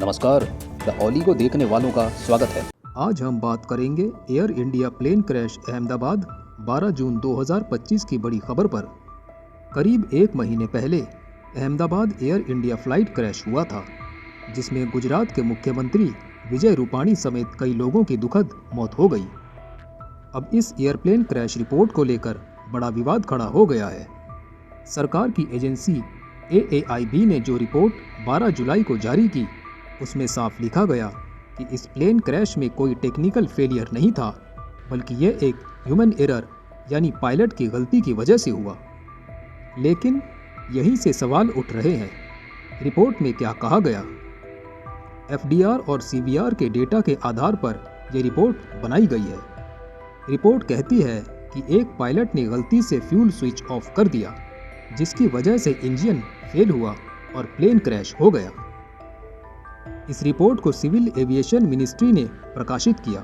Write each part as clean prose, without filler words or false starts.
नमस्कार, द ओली को देखने वालों का स्वागत है। आज हम बात करेंगे Air India plane crash Ahmedabad 12 जून 2025 की बड़ी खबर पर। करीब एक महीने पहले Ahmedabad Air India flight crash हुआ था, जिसमें गुजरात के मुख्यमंत्री विजय रूपाणी समेत कई लोगों की दुखद मौत हो गई। अब इस एयरप्लेन क्रैश रिपोर्ट को लेकर बड़ा विवाद खड़ा हो गया है। सरकार की एजेंसी AAIB ने जो रिपोर्ट 12 जुलाई को जारी की, उसमें साफ लिखा गया कि इस प्लेन क्रैश में कोई टेक्निकल फेलियर नहीं था, बल्कि यह एक ह्यूमन एरर यानी पायलट की गलती की वजह से हुआ। लेकिन यहीं से सवाल उठ रहे हैं, रिपोर्ट में क्या कहा गया? FDR और CVR के डेटा के आधार पर यह रिपोर्ट बनाई गई है। रिपोर्ट कहती है कि एक पायलट ने गलती से फ्यूल स्विच ऑफ कर दिया, जिसकी वजह से इंजन फेल हुआ और प्लेन क्रैश हो गया। इस रिपोर्ट को सिविल एविएशन मिनिस्ट्री ने प्रकाशित किया।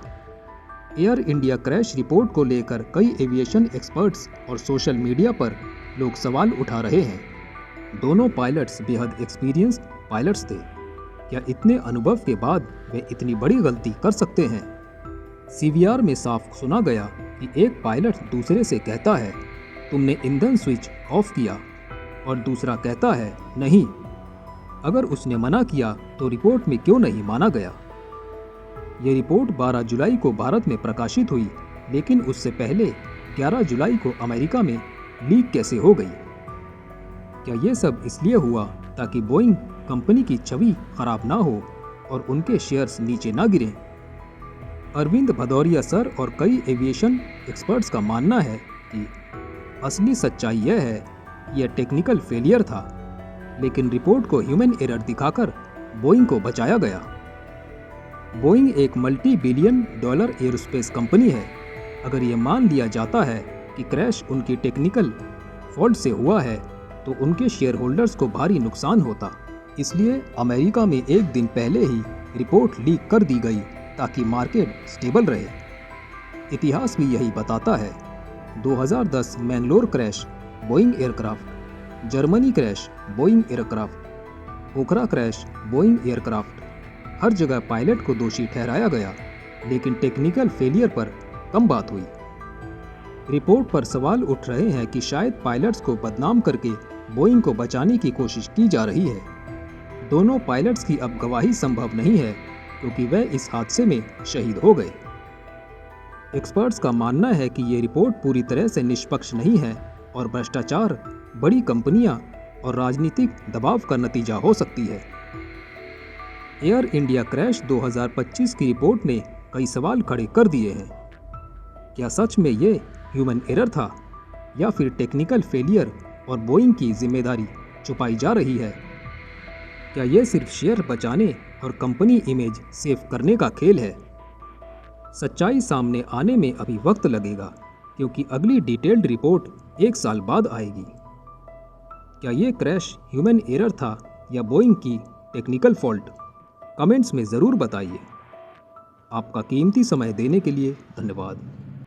एयर इंडिया क्रैश रिपोर्ट को लेकर कई एविएशन एक्सपर्ट्स और सोशल मीडिया पर लोग सवाल उठा रहे हैं। दोनों पायलट्स बेहद एक्सपीरियंस्ड पायलट्स थे। क्या इतने अनुभव के बाद वे इतनी बड़ी गलती कर सकते हैं? CVR में साफ सुना गया कि एक पायलट दूसरे से कहता है, तुमने ईंधन स्विच ऑफ किया, और दूसरा कहता है, नहीं। अगर उसने मना किया तो रिपोर्ट में क्यों नहीं माना गया? ये रिपोर्ट 12 जुलाई को भारत में प्रकाशित हुई, लेकिन उससे पहले 11 जुलाई को अमेरिका में लीक कैसे हो गई? क्या ये सब इसलिए हुआ ताकि बोइंग कंपनी की छवि खराब ना हो और उनके शेयर्स नीचे ना गिरें? अरविंद भदौरिया सर और कई एविएशन एक्सपर्ट्स का मानना है कि असली सच्चाई यह है कि यह टेक्निकल फेलियर था, लेकिन रिपोर्ट को ह्यूमन एरर दिखाकर बोइंग को बचाया गया। बोइंग एक $multi-billion एयरोस्पेस कंपनी है। अगर यह मान लिया जाता है कि क्रैश उनकी टेक्निकल फॉल्ट से हुआ है, तो उनके शेयर होल्डर्स को भारी नुकसान होता। इसलिए अमेरिका में एक दिन पहले ही रिपोर्ट लीक कर दी गई ताकि मार्केट स्टेबल रहे। इतिहास भी यही बताता है। 2010 Mangalore crash Boeing aircraft, Germany crash Boeing aircraft, Pokhara crash Boeing aircraft, हर जगह पायलट को दोषी ठहराया गया, लेकिन टेक्निकल फेलियर पर कम बात हुई। रिपोर्ट पर सवाल उठ रहे हैं कि शायद पायलट्स को बदनाम करके बोइंग को बचाने की कोशिश की जा रही है। दोनों पायलट्स की अब गवाही संभव नहीं है, क्योंकि वे इस हादसे में शहीद हो गए। एक्सपर्ट्स का मानना है कि ये रिपोर्ट पूरी तरह से निष्पक्ष नहीं है और भ्रष्टाचार, बड़ी कंपनियां और राजनीतिक दबाव का नतीजा हो सकती है। एयर इंडिया क्रैश 2025 की रिपोर्ट ने कई सवाल खड़े कर दिए हैं। क्या सच में ये ह्यूमन एरर था, या फिर टेक्निकल फेलियर और बोइंग की जिम्मेदारी छुपाई जा रही है? क्या ये सिर्फ शेयर बचाने और कंपनी इमेज सेव करने का खेल है? सच्चाई सामने आने में अभी वक्त लगेगा, क्योंकि अगली डिटेल्ड रिपोर्ट 1 साल बाद आएगी। क्या ये क्रैश ह्यूमन एरर था या बोइंग की टेक्निकल फॉल्ट? कमेंट्स में ज़रूर बताइए। आपका कीमती समय देने के लिए धन्यवाद।